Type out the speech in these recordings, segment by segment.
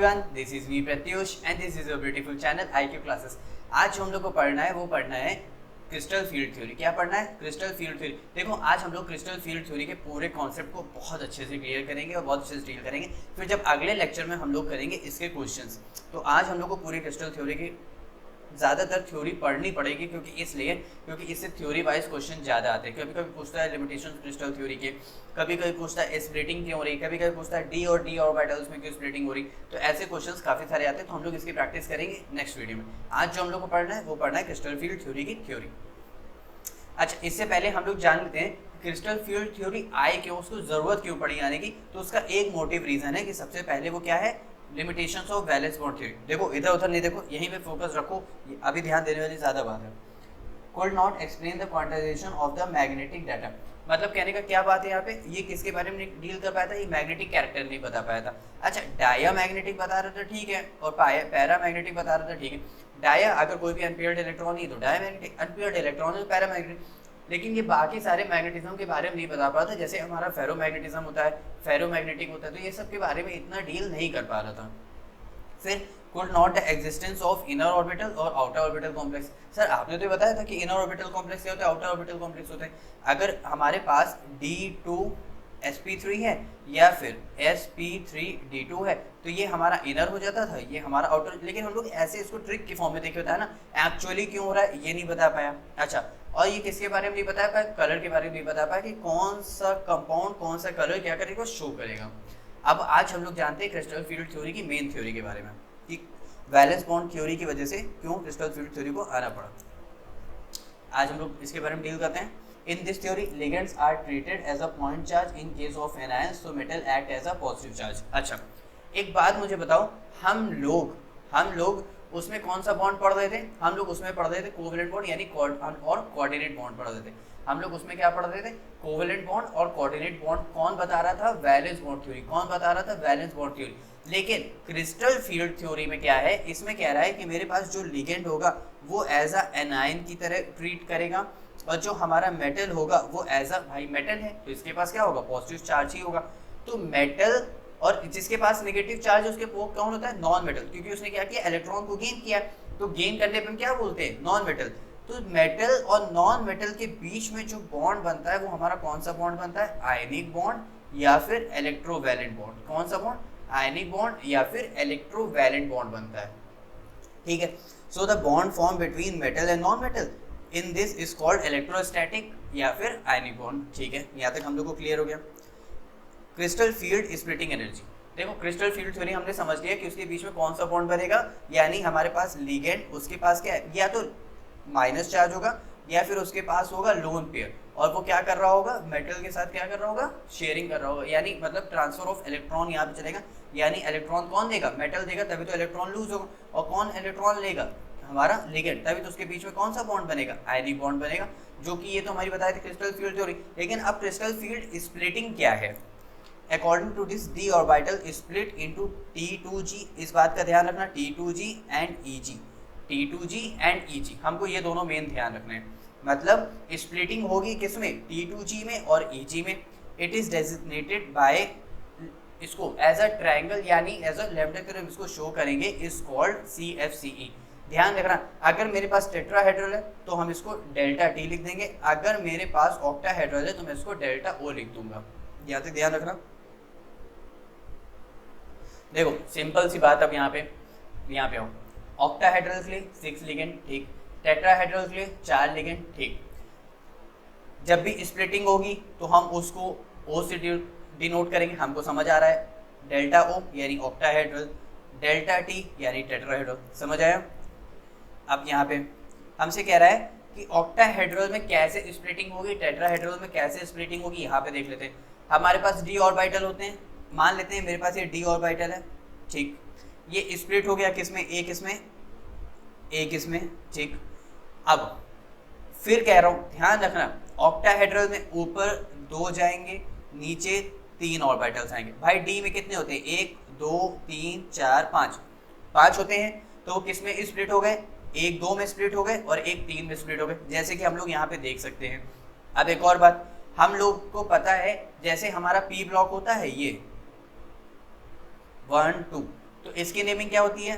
Everyone, this is me Pratyush and this is a beautiful channel IQ classes. आज हम लोग को पढ़ना है क्रिस्टल फील्ड थ्योरी। क्या पढ़ना है? Crystal field theory. देखो, आज हम लोग क्रिस्टल फील्ड थ्योरी के पूरे कॉन्सेप्ट को बहुत अच्छे से क्लियर करेंगे और बहुत अच्छे से डील करेंगे। फिर जब अगले लेक्चर में हम लोग करेंगे इसके क्वेश्चंस, तो आज हम लोग को पूरी क्रिस्टल थ्योरी की ज़्यादातर थ्योरी पढ़नी पड़ेगी, क्योंकि इससे थ्योरी वाइज क्वेश्चन ज़्यादा आते हैं। कभी कभी पूछता है लिमिटेशन क्रिस्टल थ्योरी के, कभी कभी पूछता है स्प्लिटिंग क्यों हो रही, कभी कभी पूछता है डी ऑर्बिटल्स में क्यों स्प्लिटिंग हो रही। तो ऐसे क्वेश्चंस काफ़ी सारे आते हैं, तो हम लोग इसकी प्रैक्टिस करेंगे नेक्स्ट वीडियो में। आज जो हम लोग को पढ़ना है वो पढ़ना है क्रिस्टल फील्ड थ्योरी की थ्योरी। अच्छा, इससे पहले हम लोग जान लेते हैं क्रिस्टल फील्ड थ्योरी आई क्यों, उसको ज़रूरत क्यों पड़ी आने की। तो उसका एक मोटिव रीज़न है कि सबसे पहले वो क्या है, limitations of valence bond theory. देखो, इधर उधर नहीं देखो, यहीं पे फोकस रखो, अभी ध्यान देने वाली ज़्यादा बात है। could not explain the quantization of the magnetic data। मतलब कहने का क्या बात है यहाँ पे, ये किसके बारे में डील कर पाया था, ये मैग्नेटिक कैरेक्टर नहीं बता पाया था। अच्छा, डाया मैग्नेटिक बता रहा था, ठीक है, और पैरा मैग्नेटिक बता रहा था, ठीक है। डाया अगर कोई भी अनपेयर्ड इलेक्ट्रॉन नहीं तो डाया मैग्नेटिक, अनपेयर्ड इलेक्ट्रॉन तो पैरा मैग्नेटिक। लेकिन ये बाकी सारे मैग्नेटिज्म के बारे में नहीं बता पाता, जैसे हमारा फेरोमैग्नेटिज्म होता है, फेरोमैग्नेटिक होता है, तो ये सब के बारे में इतना डील नहीं कर पा रहा था। फिर could not the existence of inner orbital और outer orbital complex। सर आपने तो बताया था कि inner orbital complex क्या होता है, outer orbital complex होता है। अगर हमारे पास D2 sp3 है या फिर sp3d2 है तो ये हमारा इनर हो जाता था, ये हमारा आउटर। लेकिन हम लोग ऐसे इसको ट्रिक के फॉर्म में देखे होता है ना, एक्चुअली क्यों हो रहा है ये नहीं बता पाया। अच्छा, और ये किसके बारे में नहीं बता पाया, कलर के बारे में नहीं बता पाया कि कौन सा कंपाउंड कौन सा कलर क्या करेगा, शो करेगा। अब आज हम लोग जानते हैं क्रिस्टल फील्ड थ्योरी की मेन थ्योरी के बारे में कि वैलेंस बॉन्ड थ्योरी की वजह से क्यों क्रिस्टल फील्ड थ्योरी को आना पड़ा। आज हम लोग इसके बारे में डील करते हैं। In this theory ligands are treated as a point charge in case of anions, so metal act as a positive charge. अच्छा, एक बात मुझे बताओ, हम लोग उसमें कौन सा बॉन्ड पढ़ रहे थे? हम लोग उसमें पढ़ रहे थे कोवेलेंट बॉन्ड यानी और कोऑर्डिनेट बॉन्ड पढ़ रहे थे। हम लोग उसमें क्या पढ़ रहे थे, कोवेलेंट बॉन्ड और कोऑर्डिनेट बॉन्ड। कौन बता रहा था, वैलेंस बॉन्ड थ्योरी। कौन बता रहा था, वैलेंस बॉन्ड थ्योरी। लेकिन क्रिस्टल फील्ड थ्योरी में क्या है, इसमें कह रहा है कि मेरे पास जो लिगेंड होगा वो एज अ एनायन की तरह ट्रीट करेगा, और जो हमारा मेटल होगा वो एज अ, भाई मेटल है तो इसके पास क्या होगा, पॉजिटिव चार्ज ही होगा। तो मेटल और जिसके पास नेगेटिव चार्ज उसके वो कौन होता है, नॉन मेटल, क्योंकि उसने क्या किया, इलेक्ट्रॉन को गेन किया। तो गेन करने पर हम क्या बोलते हैं, नॉन मेटल। तो मेटल और नॉन मेटल के बीच में जो बॉन्ड बनता है वो हमारा कौन सा बॉन्ड बनता है, आयनिक बॉन्ड या फिर इलेक्ट्रोवैलेंट बॉन्ड। कौन सा बॉन्ड, आयनिक बॉन्ड या फिर इलेक्ट्रोवैलेंट बॉन्ड बनता है, ठीक है। So the bond form between metal and non metal in this is called electrostatic या फिर आयनिक बॉन्ड, ठीक है। यहाँ तक हम लोग को क्लियर हो गया। Crystal field splitting energy. देखो, क्रिस्टल फील्ड थ्योरी हमने समझ लिया कि उसके बीच में कौन सा बॉन्ड बनेगा, यानी हमारे पास लिगेंड, उसके पास क्या है, या तो माइनस चार्ज होगा या फिर उसके पास होगा लोन पेयर, और वो क्या कर रहा होगा, मेटल के साथ क्या कर रहा होगा, शेयरिंग कर रहा होगा, यानी मतलब ट्रांसफर ऑफ इलेक्ट्रॉन यहाँ पे चलेगा। यानी इलेक्ट्रॉन कौन देगा, मेटल देगा, तभी तो इलेक्ट्रॉन लूज होगा। और कौन इलेक्ट्रॉन लेगा, हमारा लिगेंड, तभी तो उसके बीच में कौन सा बॉन्ड बनेगा, आयनिक बॉन्ड बनेगा, जो कि ये तो हमारी बताई थी क्रिस्टल फील्ड थ्योरी। लेकिन अब क्रिस्टल फील्ड स्प्लिटिंग क्या है, according to this d orbital split into T2G। इस बात का ध्यान रखना, T2G and EG, T2G and EG, हमको ये दोनों मेन ध्यान रखने हैं। मतलब स्प्लिटिंग होगी किसमें, T2G में और EG में। इट इज डेजिग्नेटेड बाय, इसको एज अ ट्रायंगल यानी एज अ लैम्डा की तरह इसको शो करेंगे, इज कॉल्ड CFCE। ध्यान रखना, अगर मेरे पास टेट्राहेड्रल है तो हम इसको डेल्टा T लिख देंगे, अगर मेरे पास ऑक्टाहेड्रल है तो मैं इसको डेल्टा O लिख दूंगा। यहाँ तक ध्यान रखना। देखो, सिंपल सी बात, अब यहाँ पे आओ। ऑक्टाहेड्रल के लिए 6 लिगेंड, ठीक। टेट्राहेड्रल के लिए 4 लिगेंड, ठीक। जब भी स्प्लिटिंग होगी तो हम उसको O से डिनोट करेंगे, हमको समझ आ रहा है, डेल्टा O यानी ऑक्टाहेड्रल, डेल्टा T यानी टेट्राहेड्रल। समझ आया? अब यहाँ पे हमसे कह रहा है कि ऑक्टाहेड्रल में कैसे स्प्लिटिंग होगी, टेट्राहेड्रल में कैसे स्प्लिटिंग होगी। यहाँ पे देख लेते हैं, हमारे पास डी ऑर्बिटल होते हैं, मान लेते हैं मेरे पास ये डी ऑर्बिटल है, ठीक। ये स्प्लिट हो गया किसमें, एक इसमें, ठीक। अब फिर कह रहा हूँ, ध्यान रखना, ऑक्टाहेड्रल में ऊपर 2 जाएंगे, नीचे 3 ऑर्बिटल्स आएंगे। भाई डी में कितने होते हैं, 1 2 3 4 5 होते हैं, तो वो किस में स्प्लिट हो गए, एक 2 में स्प्लिट हो गए और एक 3 में स्प्लिट हो गए, जैसे कि हम लोग यहाँ पे देख सकते हैं। अब एक और बात, हम लोग को पता है जैसे हमारा पी ब्लॉक होता है ये 1 2, तो इसकी नेमिंग क्या होती है,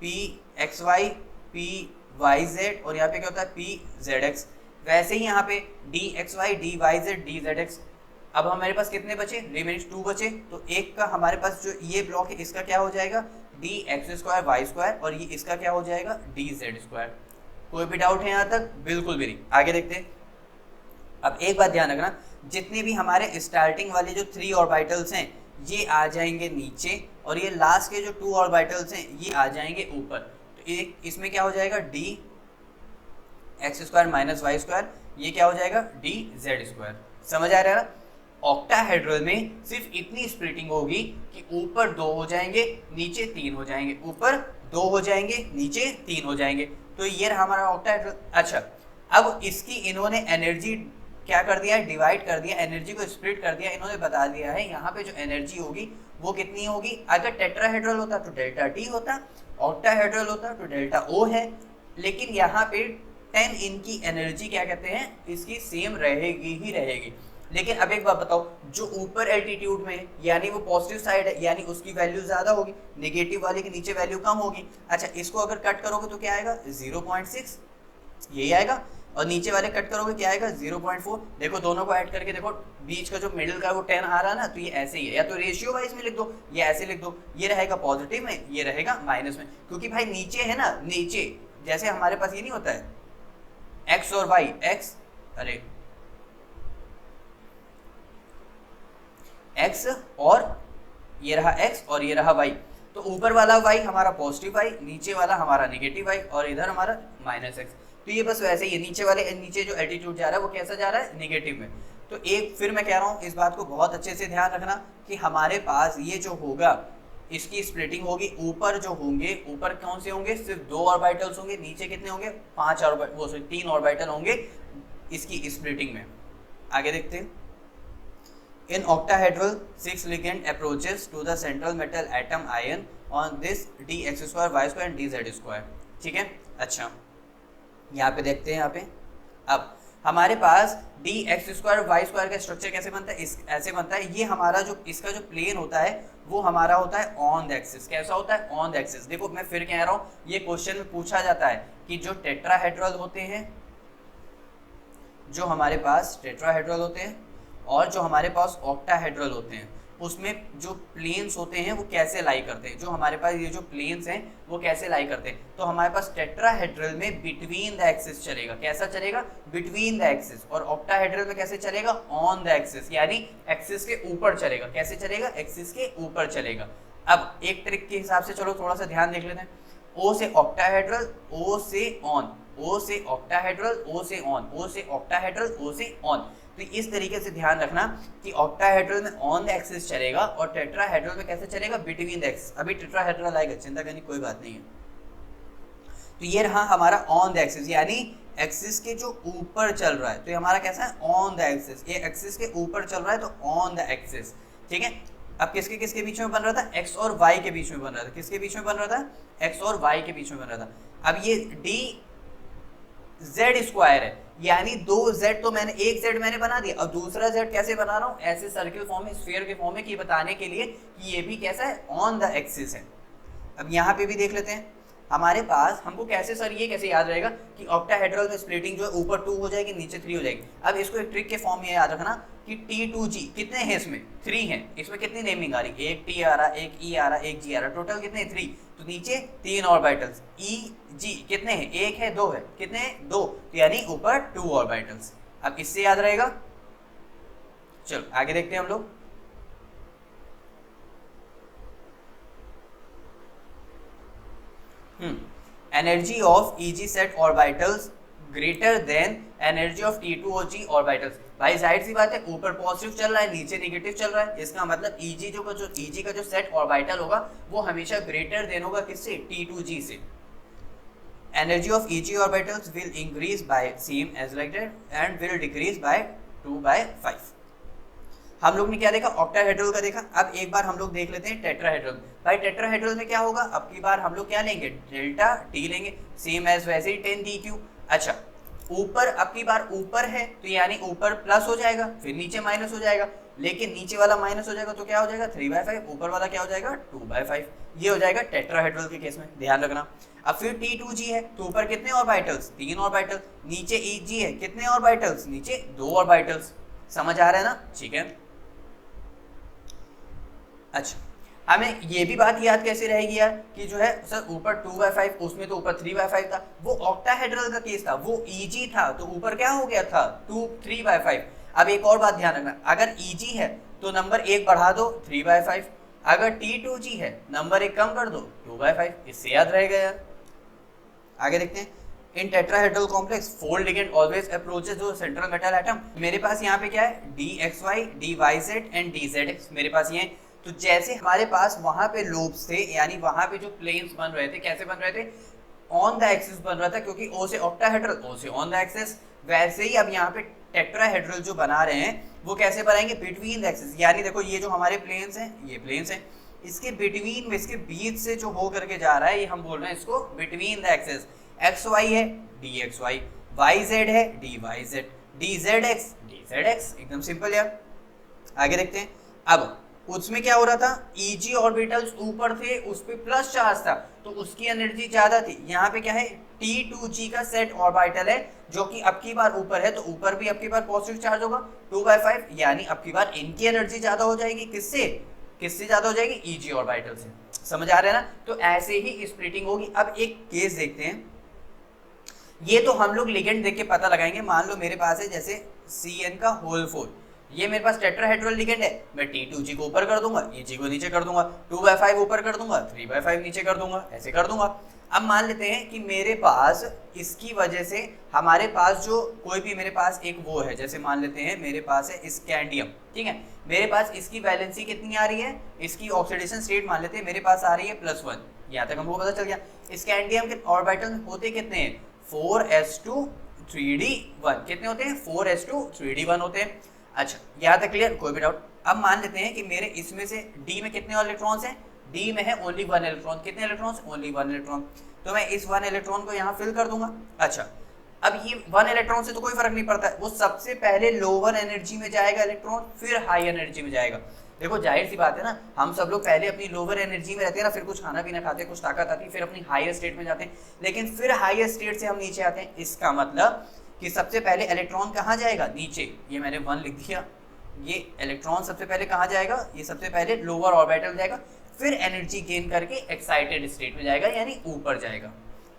p x y, p y z, और यहाँ पे क्या होता है पी जेड एक्स। वैसे ही यहाँ पे d x y, d y z, d z x. अब हमारे पास कितने बचे, रिमेनिंग 2 बचे, तो एक का हमारे पास जो ये ब्लॉक है इसका क्या हो जाएगा, d x square Y square, और ये इसका क्या हो जाएगा, डी जेड स्क्वायर। कोई भी डाउट है यहाँ तक, बिल्कुल भी नहीं। आगे देखते हैं। अब एक बात ध्यान रखना, जितने भी हमारे स्टार्टिंग वाले जो 3 ऑर्बिटल्स हैं ये आ जाएंगे नीचे, और ये लास्ट के जो 2 ऑर्बिटल्स हैं ये आ जाएंगे ऊपर। तो एक इसमें क्या हो जाएगा, d x square minus y square, ये क्या हो जाएगा, डी जेड स्क्वायर। समझ आ रहा है ना। ऑक्टाहेड्रल में सिर्फ इतनी स्प्लिटिंग होगी कि ऊपर 2 हो जाएंगे, नीचे 3 हो जाएंगे, ऊपर 2 हो जाएंगे, नीचे 3 हो जाएंगे। तो ये रहा हमारा ऑक्टाहेड्रल। अच्छा, अब इसकी इन्होंने एनर्जी क्या कर दिया है, डिवाइड कर दिया, एनर्जी को स्प्लिट कर दिया। इन्होंने बता दिया है यहाँ पे जो एनर्जी होगी वो कितनी होगी। अगर टेट्राहेड्रल होता तो डेल्टा टी होता, ऑक्टाहेड्रल होता तो डेल्टा ओ है, लेकिन यहाँ पे 10 इनकी एनर्जी क्या कहते हैं, इसकी सेम रहेगी ही रहेगी। लेकिन अब एक बात बताओ, जो ऊपर एल्टीट्यूड में यानी वो पॉजिटिव साइड है, यानी उसकी वैल्यू ज्यादा होगी, नेगेटिव वाले की नीचे वैल्यू कम होगी। अच्छा, इसको अगर कट करोगे तो क्या आएगा, 0.6 यही आएगा, और नीचे वाले कट करोगे क्या आएगा, 0.4। देखो दोनों को ऐड करके देखो, बीच का जो मिडिल का वो 10 आ रहा है ना, तो ये ऐसे ही है, या तो रेशियो वाइज में लिख दो या ऐसे लिख दो। ये रहेगा पॉजिटिव में, ये रहेगा माइनस में, क्योंकि भाई नीचे है ना, नीचे जैसे हमारे पास ये नहीं होता है एक्स और वाई, एक्स अरे एक्स और ये रहा एक्स और ये रहा वाई, तो ऊपर वाला वाई हमारा पॉजिटिव वाई, नीचे वाला हमारा नेगेटिव वाई, और इधर हमारा माइनस एक्स। तो ये बस वैसे ही, नीचे वाले नीचे जो एल्टीट्यूड जा रहा है वो कैसा जा रहा है, नेगेटिव में। तो एक फिर मैं कह रहा हूँ, इस बात को बहुत अच्छे से ध्यान रखना कि हमारे पास ये जो होगा इसकी स्प्लिटिंग होगी, ऊपर जो होंगे, ऊपर कौन से होंगे, सिर्फ 2 ऑर्बिटल्स होंगे, नीचे कितने होंगे, 3 ऑर्बिटल होंगे इसकी स्प्लिटिंग में। आगे देखते हैं। In octahedral, 6 ligand approaches to the central metal atom ion on this dx square y square and dz square। ठीक है। अच्छा, यहाँ पे देखते हैं। यहाँ पे अब हमारे पास D x square Y square का स्ट्रक्चर कैसे बनता है, ऐसे बनता है। ये हमारा जो इसका जो प्लेन होता है वो हमारा होता है ऑन द एक्सिस। कैसा होता है, ऑन द एक्सिस। देखो मैं फिर कह रहा हूँ, ये क्वेश्चन में पूछा जाता है कि जो टेट्राहेड्रल होते हैं, जो हमारे पास टेट्राहेड्रल होते हैं और जो हमारे पास ऑक्टाहेड्रल होते हैं, उसमें जो प्लेन्स होते हैं वो कैसे लाई करते हैं। जो हमारे पास ये जो प्लेन्स हैं वो कैसे लाई करते हैं, तो हमारे पास टेट्राहेड्रल में बिटवीन द एक्सिस चलेगा। कैसा चलेगा, बिटवीन द एक्सिस। और ऑक्टाहेड्रल में कैसे चलेगा, ऑन द एक्सिस, यानी एक्सिस के ऊपर चलेगा। कैसे चलेगा, एक्सिस के ऊपर चलेगा। अब एक ट्रिक के हिसाब से चलो थोड़ा सा ध्यान देख लेते हैं। ओ से ऑक्टाहेड्रल, ओ से ऑन, ओ से ऑक्टाहेड्रल, ओ से ऑन, ओ से ऑक्टाहेड्रल, ओ से ऑन। तो इस तरीके से ध्यान रखना कि ऑक्टाहेड्रल में ऑन द एक्सिस चलेगा और टेट्राहेड्रल में कैसे चलेगा, बिटवीन द एक्सिस। अभी टेट्राहेड्रल आएगा, चिंता करने की कोई बात नहीं है। तो ये रहा हमारा ऑन द एक्सिस, यानी एक्सिस के जो ऊपर चल रहा है। तो ये हमारा कैसा है, ऑन द एक्सिस। ये एक्सिस के ऊपर चल रहा है तो ऑन द एक्सिस। ठीक है। अब किसके किसके बीच में बन रहा था, एक्स और वाई के बीच में बन रहा था। किसके बीच में बन रहा था, एक्स और वाई के बीच में बन रहा था। अब ये डी जेड स्क्वायर है, यानी 2 जेड, तो मैंने एक जेड मैंने बना दिया। अब दूसरा जेड कैसे बना रहा हूँ, ऐसे सर्किल फॉर्म में, स्फीयर के फॉर्म में, कि बताने के लिए कि ये भी कैसा है, ऑन द एक्सिस है। अब यहाँ पे भी देख लेते हैं हमारे पास। हमको कैसे सर ये कैसे याद रहेगा कि ऑक्टाहेड्रल में स्प्लिटिंग जो है ऊपर 2 हो जाएगी, नीचे 3 हो जाएगी। अब इसको एक ट्रिक के फॉर्म में याद रखना कि T2G कितने हैं, इसमें 3 हैं। इसमें कितनी नेमिंग आ रही, एक T आ रहा, एक E आ रहा, एक G आ रहा, टोटल कितने, 3। तो नीचे 3 ऑर्बिटल्स, E G कितने हैं, 1 है, 2 है, कितने हैं, 2, तो यानी ऊपर 2 ऑर्बिटल्स। अब इससे याद रहेगा। चलो आगे देखते हैं हम लोग। Energy of Eg set orbitals greater than energy of T2G orbitals. भाई जाहिर सी बात है, ऊपर पॉजिटिव चल रहा है, नीचे नेगेटिव चल रहा है। इसका मतलब Eg का जो सेट ऑर्बिटल होगा वो हमेशा ग्रेटर देन होगा किससे, T2G से। Energy of Eg orbitals will increase by same as like that and will decrease by 2/5। हम लोग ने क्या देखा, ऑक्टाहेड्रल का देखा। अब एक बार हम लोग देख लेते हैं टेट्राहेड्रल। भाई टेट्राहेड्रल में क्या होगा, अब की बार हम लोग क्या लेंगे, डेल्टा टी लेंगे, सेम एज वैसे ही 10 dq। अच्छा, ऊपर अब की बार ऊपर है तो यानी ऊपर प्लस हो जाएगा, फिर नीचे माइनस हो जाएगा, लेकिन नीचे वाला माइनस हो जाएगा तो क्या हो जाएगा 3/5, ऊपर वाला क्या हो जाएगा 2/5। ये हो जाएगा टेट्राहेड्रल के केस में, ध्यान रखना। अब फिर T2G है तो ऊपर कितने ऑर्बिटल्स 3 ऑर्बिटल, नीचे EG है कितने ऑर्बिटल्स नीचे 2 ऑर्बिटल्स। समझ आ रहा है ना, ठीक है। अच्छा, हमें ये भी बात याद कैसे रहेगी यार कि जो है सर ऊपर 2/5, उसमें तो ऊपर 3/5 था, वो ऑक्टाहेड्रल का केस था, वो EG था तो ऊपर क्या हो गया था 3/5। अब एक और बात ध्यान रखना, अगर EG है तो नंबर 1 बढ़ा दो 3/5, अगर T2G है नंबर 1 कम कर दो 2/5, इससे याद रहेगा यार। आगे देखते हैं, इन tetrahedral complex 4 ligand always approaches the central metal atom. मेरे पास यहाँ पे क्या है DXY, DYZ एंड DZX मेरे पास ये है। तो जैसे हमारे पास वहां पे लोब्स थे, यानी वहां पे जो प्लेन्स बन रहे थे, कैसे बन रहे थे ऑन द एक्सिस बन रहा था, क्योंकि O से ऑक्टाहेड्रल, O से ऑन द एक्सिस। वैसे ही अब यहाँ पे टेट्राहेड्रल जो बना रहे हैं वो कैसे बनाएंगे बिटवीन द एक्सिस, यानी देखो ये जो हमारे प्लेन्स हैं, ये प्लेन्स हैं, इसके बिटवीन में, इसके बीच से जो हो करके जा रहा है ये हम बोल रहे हैं इसको बिटवीन द एक्सिस। XY है DXY, YZ है DYZ, DZX DZX, एकदम सिंपल यार। आगे देखते हैं, अब उसमें क्या हो रहा था EG ऑर्बिटल्स ऊपर थे, उस पे प्लस चार्ज था तो उसकी एनर्जी ज्यादा थी। यहाँ पे क्या है T2G का सेट ऑर्बिटल है जो कि अब की बार ऊपर है, तो ऊपर भी अब की बार पॉजिटिव चार्ज होगा 2/5, यानी अब की बार इनकी एनर्जी ज्यादा हो जाएगी, किससे किससे ज्यादा हो जाएगी EG ऑर्बिटल से। समझ आ रहा है ना, तो ऐसे ही स्प्लिटिंग होगी। अब एक केस देखते हैं, ये तो हम लोग लिगेंड देख के पता लगाएंगे। मान लो मेरे पास है जैसे CN का होल 4, ये मेरे पास टेट्राहेड्रल लिगेंड है, मैं T2G को ऊपर कर दूंगा, EG को नीचे कर दूंगा, 2/5 ऊपर कर दूंगा, 3/5 नीचे कर दूंगा, ऐसे कर दूंगा। अब मान लेते हैं कि मेरे पास इसकी वजह से हमारे पास जो कोई भी मेरे पास एक वो है, जैसे मान लेते हैं मेरे पास है स्कैंडियम, ठीक है, मेरे पास इसकी वैलेंसी कितनी आ रही है, इसकी ऑक्सीडेशन स्टेट मान लेते हैं मेरे पास आ रही है +1, यहाँ तक हमको पता चल गया। स्कैंडियम के ऑर्बिटल होते कितने हैं 4s2 3d1, कितने होते हैं 4s2 3d1 होते हैं। अच्छा, यहाँ तक क्लियर, कोई भी डाउट। अब मान लेते हैं कि मेरे इसमें से D में कितने इलेक्ट्रॉन्स हैं, D में है ओनली 1 इलेक्ट्रॉन, कितने इलेक्ट्रॉन्स ओनली 1 इलेक्ट्रॉन, तो मैं इस 1 इलेक्ट्रॉन को यहाँ फिल कर दूंगा। अच्छा, अब ये 1 इलेक्ट्रॉन से तो कोई फर्क नहीं पड़ता है, वो सबसे पहले लोअर एनर्जी में जाएगा इलेक्ट्रॉन, फिर हाई एनर्जी में जाएगा। देखो जाहिर सी बात है ना, हम सब लोग पहले अपनी लोअर एनर्जी में रहते हैं ना, फिर कुछ खाना पीना खाते हैं, कुछ ताकत आती है, फिर अपनी हायर स्टेट में जाते हैं, लेकिन फिर हायर स्टेट से हम नीचे आते हैं। इसका मतलब कि सबसे पहले इलेक्ट्रॉन कहाँ जाएगा नीचे, ये मैंने 1 लिख दिया, ये इलेक्ट्रॉन सबसे पहले कहाँ जाएगा, ये सबसे पहले लोअर ऑर्बिटल जाएगा, फिर एनर्जी गेन करके एक्साइटेड स्टेट में जाएगा, यानी ऊपर जाएगा।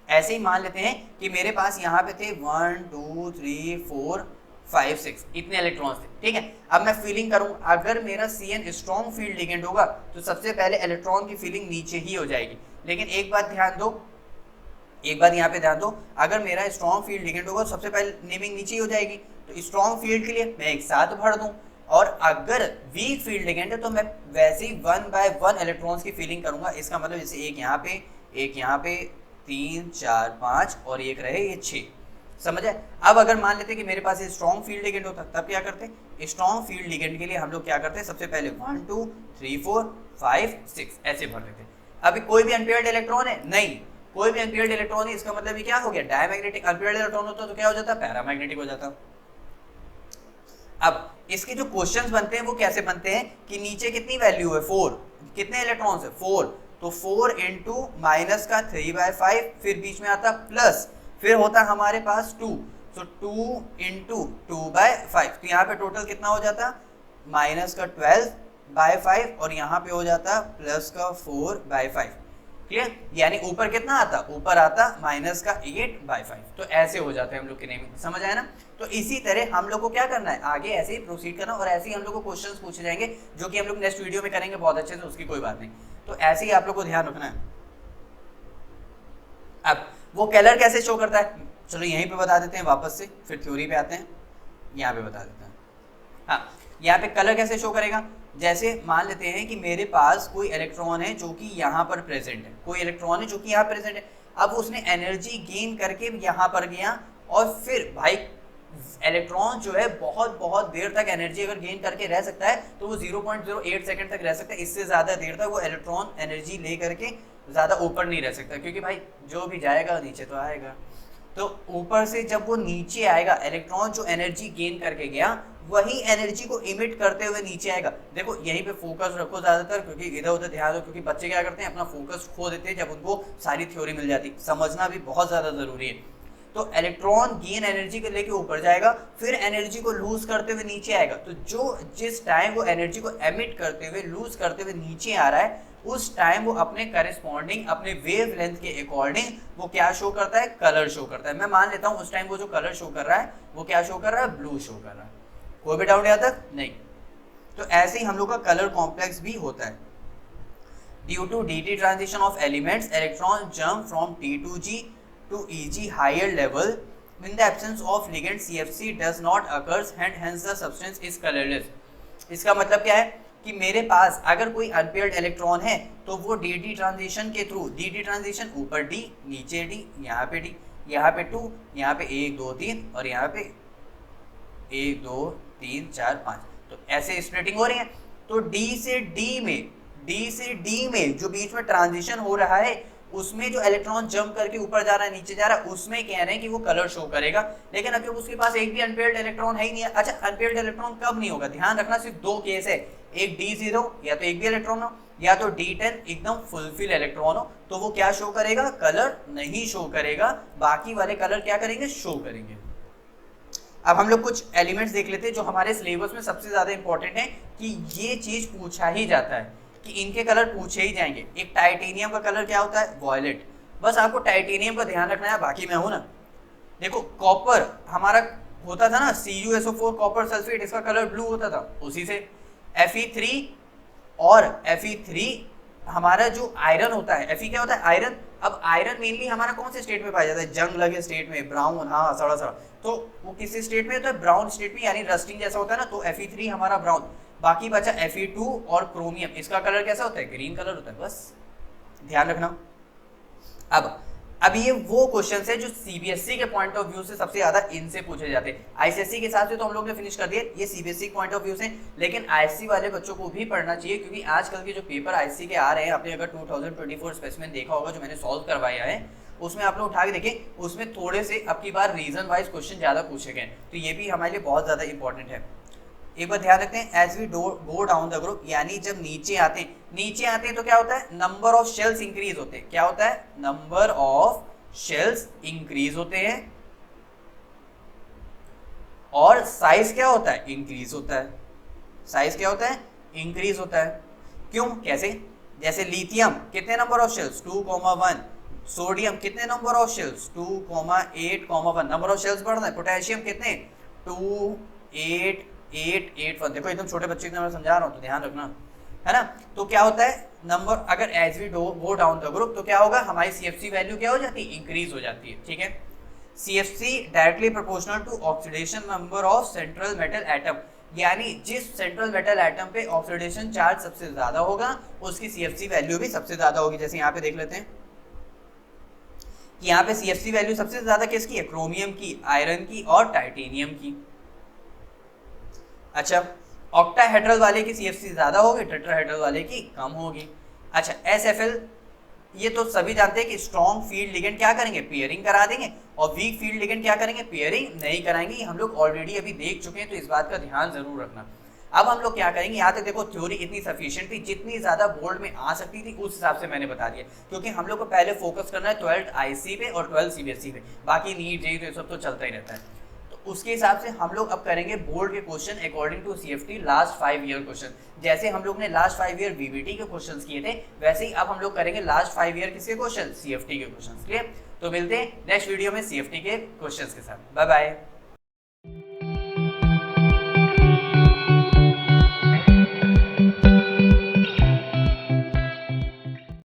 ऐसे ही मान लेते हैं कि मेरे पास यहाँ पे थे 1 2 3 4 5 6 इतने इलेक्ट्रॉन्स थे, ठीक है। अब मैं फीलिंग करूँ, अगर मेरा CN स्ट्रॉन्ग फील्ड लिगेंड होगा तो सबसे पहले इलेक्ट्रॉन की फीलिंग नीचे ही हो जाएगी। लेकिन एक बात ध्यान दो, एक बात यहाँ पे ध्यान दो, अगर मेरा स्ट्रॉन्ग फील्ड लिगेंड होगा सबसे पहले नेमिंग नीचे ही हो जाएगी, तो स्ट्रॉन्ग फील्ड के लिए मैं एक साथ भर दूं, और अगर वीक फील्ड लिगेंड है तो मैं वैसे ही 1 बाय 1 इलेक्ट्रॉन्स की फीलिंग करूंगा। इसका मतलब जैसे एक यहाँ पे 3 4 5 और एक रहे ये 6, समझ आए। अब अगर मान लेते कि मेरे पास ये स्ट्रॉन्ग फील्ड लिगेंड होता तब क्या करते, स्ट्रॉन्ग फील्ड लिगेंड के लिए हम लोग क्या करते, सबसे पहले 1 2 3 4 5 6 ऐसे भर देते। अभी कोई भी अनपेयर्ड इलेक्ट्रॉन है नहीं, कोई भी अनपेयर्ड इलेक्ट्रॉन है, इसका मतलब ये क्या हो गया डायमैग्नेटिक। अनपेयर्ड इलेक्ट्रॉन होता तो क्या हो जाता, पैरामैग्नेटिक हो जाता। अब इसके जो क्वेश्चंस बनते हैं वो कैसे बनते हैं कि नीचे कितनी वैल्यू है 4, कितने इलेक्ट्रॉन्स है 4, तो 4 इंटू माइनस का 3/5, फिर बीच में आता प्लस, फिर होता हमारे पास 2, तो 2 इंटू 2/5, तो यहाँ पे टोटल कितना हो जाता माइनस का 12/5 और यहाँ पे हो जाता प्लस का 4/5, क्लियर। यानी ऊपर कितना आता, ऊपर आता माइनस का 8/5। तो ऐसे हो जाते हैं हम लोग के नेमिंग, समझ आया ना। तो इसी तरह हम लोग को क्या करना है, आगे ऐसे ही प्रोसीड करना, और ऐसे ही हम लोग को क्वेश्चंस पूछे जाएंगे जो कि हम लोग नेक्स्ट वीडियो में करेंगे बहुत अच्छे से, उसकी कोई बात नहीं। तो ऐसे ही आप लोग को ध्यान रखना है। अब वो कलर कैसे शो करता है, चलो यहीं पे बता देते हैं, वापस से फिर थ्योरी पे आते हैं, यहाँ पे बता देते हैं। हाँ, यहाँ पे कलर कैसे शो करेगा, जैसे मान लेते हैं कि मेरे पास कोई इलेक्ट्रॉन है जो कि यहाँ पर प्रेजेंट है, कोई इलेक्ट्रॉन है जो कि यहाँ प्रेजेंट है। अब उसने एनर्जी गेन करके यहाँ पर गया, और फिर भाई इलेक्ट्रॉन जो है बहुत बहुत देर तक एनर्जी अगर गेन करके रह सकता है तो वो 0.08 सेकंड तक रह सकता है। इससे ज़्यादा देर तक वो इलेक्ट्रॉन एनर्जी ले करके ज़्यादा ऊपर नहीं रह सकता, क्योंकि भाई जो भी जाएगा नीचे तो आएगा। तो ऊपर से जब वो नीचे आएगा, इलेक्ट्रॉन जो एनर्जी गेन करके गया वही एनर्जी को इमिट करते हुए नीचे आएगा। देखो यहीं पे फोकस रखो ज्यादातर, क्योंकि इधर उधर ध्यान दो, क्योंकि बच्चे क्या करते हैं अपना फोकस खो देते हैं जब उनको सारी थ्योरी मिल जाती। समझना भी बहुत ज्यादा जरूरी है। तो इलेक्ट्रॉन गेन एनर्जी को लेके ऊपर जाएगा, फिर एनर्जी को लूज करते हुए नीचे आएगा। तो जो जिस टाइम वो एनर्जी को एमिट करते हुए लूज करते हुए नीचे आ रहा है, उस टाइम वो अपने करेस्पॉन्डिंग अपने वेव लेंथ के अकॉर्डिंग वो क्या शो करता है, कलर शो करता है। मैं मान लेता हूं उस टाइम वो जो कलर शो कर रहा है वो क्या शो कर रहा है, ब्लू शो कर रहा है। कोई भी डाउट यहाँ तक नहीं? तो ऐसे ही हम लोग का कलर कॉम्प्लेक्स भी होता है। Due to dt transition of elements, electron jump from T2G to Eg higher level in the absence of ligand CFC does not occurs and hence the substance is colorless। इसका मतलब क्या है कि मेरे पास अगर कोई अनपेयर्ड इलेक्ट्रॉन है तो वो dt ट्रांजिशन के थ्रू, dt ट्रांजिशन ऊपर d, नीचे d, यहाँ पे d, यहाँ पे 2, यहाँ पे 1 2 3 और यहाँ पे 1 2 3 4 5, तो ऐसे स्प्लिटिंग हो रही है। तो d से d में जो बीच में ट्रांजिशन हो रहा है उसमें जो इलेक्ट्रॉन जंप करके ऊपर जा रहा है नीचे जा रहा है, उसमें कह रहे हैं कि वो कलर शो करेगा। लेकिन अभी उसके पास एक भी अनपेयर्ड इलेक्ट्रॉन है ही नहीं है। अच्छा, अनपेयर्ड इलेक्ट्रॉन कब नहीं होगा, ध्यान रखना, सिर्फ दो केस है, एक D0 या तो एक भी इलेक्ट्रॉन हो, या तो D10 एकदम फुलफिल इलेक्ट्रॉन हो, तो वो क्या शो करेगा, कलर नहीं शो करेगा। बाकी वाले कलर क्या करेंगे, शो करेंगे। अब हम लोग कुछ एलिमेंट्स देख लेते हैं जो हमारे सिलेबस में सबसे ज्यादा इंपॉर्टेंट है कि ये चीज पूछा ही जाता है कि इनके कलर पूछे ही जाएंगे। एक टाइटेनियम का कलर क्या होता है, वॉयलेट। बस आपको टाइटेनियम का ध्यान रखना है, बाकी मैं हूं ना। देखो कॉपर हमारा होता था ना, CuSO4 कॉपर सल्फेट, इसका कलर ब्लू होता था, उसी से Fe3 और Fe3 हमारा जो आयरन होता है, Fe क्या होता है, आयरन। अब आयरन मेनली हमारा कौन से स्टेट में पाया जाता है, जंग लगे स्टेट में, ब्राउन, हाँ सड़ा सड़ा, तो वो किसी स्टेट में होता है, ब्राउन स्टेट में, यानी रस्टिंग जैसा होता है ना, तो Fe3 हमारा ब्राउन। बाकी बचा Fe2 और क्रोमियम, इसका कलर कैसा होता है, ग्रीन कलर होता है। बस ध्यान रखना। अब ये वो क्वेश्चंस है जो सीबीएसई के पॉइंट ऑफ व्यू से सबसे ज्यादा इनसे पूछे जाते हैं। आईसीएसई के हिसाब से तो हम लोग ने फिनिश कर दिया, ये सीबीएसई के पॉइंट ऑफ व्यू से, लेकिन आईएससी वाले बच्चों को भी पढ़ना चाहिए, क्योंकि आजकल के जो पेपर आईएससी के आ रहे हैं, आपने अगर 2024 स्पेसिमेन देखा होगा जो मैंने सॉल्व करवाया है, उसमें आप लोग उठा के देखें, उसमें थोड़े से अब की बार रीजन वाइज क्वेश्चन ज्यादा पूछे गए, तो ये भी हमारे लिए बहुत ज्यादा इंपॉर्टेंट है। एक बार ध्यान रखते हैं, as we go down the group, यानी जब नीचे आते हैं तो क्या होता है, नंबर ऑफ शेल्स इंक्रीज होते हैं। क्या होता है, नंबर ऑफ शेल्स इंक्रीज होते हैं, और साइज क्या होता है, इंक्रीज होता है। साइज क्या होता है, इंक्रीज होता है। क्यों, कैसे, जैसे लिथियम कितने नंबर ऑफ शेल्स, 2,1। सोडियम कितने number of shells, 2,8,1। Number of shells बढ़ रहा है। पोटेशियम कितने, 2, 8, 8, 8, 1। देखो एकदम छोटे बच्चे को मैं समझा रहा हूँ, तो ध्यान रखना, है ना। तो क्या होता है, नंबर अगर as we go down the group, तो क्या होगा, हमारी सीएफसी वैल्यू क्या हो जाती है, इंक्रीज हो जाती है। ठीक है, CFC directly proportional to oxidation number of central metal atom, यानी जिस सेंट्रल मेटल एटम पे ऑक्सीडेशन चार्ज सबसे ज्यादा होगा उसकी सीएफसी वैल्यू भी सबसे ज्यादा होगी। जैसे यहाँ पे देख लेते हैं कि यहाँ पे सीएफसी वैल्यू सबसे ज्यादा किसकी है, क्रोमियम की, आयरन की और टाइटेनियम की। अच्छा, ऑक्टाहेड्रल वाले की सीएफसी ज्यादा होगी, टेट्राहेड्रल वाले की कम होगी। अच्छा, SFL ये तो सभी जानते हैं कि स्ट्रॉन्ग फील्ड लिगेंड क्या करेंगे, पेयरिंग करा देंगे, और वीक फील्ड लिगेंड क्या करेंगे, पेयरिंग नहीं कराएंगे। हम लोग ऑलरेडी अभी देख चुके हैं, तो इस बात का ध्यान जरूर रखना। अब हम लोग क्या करेंगे, यहाँ तक देखो थ्योरी इतनी सफिशिएंट थी, जितनी ज्यादा बोर्ड में आ सकती थी उस हिसाब से मैंने बता दिया, क्योंकि हम लोग को पहले फोकस करना है 12th आईसी पे और 12th सीबीएसई पे, बाकी नीट जेईई तो सब तो चलता ही रहता है। उसके हिसाब से हम लोग अब करेंगे बोर्ड के question according to CFT last 5 year question. जैसे हम लोग ने लास्ट 5 ईयर वीबीटी के क्वेश्चंस किए थे, वैसे ही अब हम लोग करेंगे लास्ट 5 ईयर किसके क्वेश्चन, सीएफटी के क्वेश्चंस। क्लियर, तो मिलते हैं नेक्स्ट वीडियो में सीएफटी के क्वेश्चंस के साथ। Bye bye.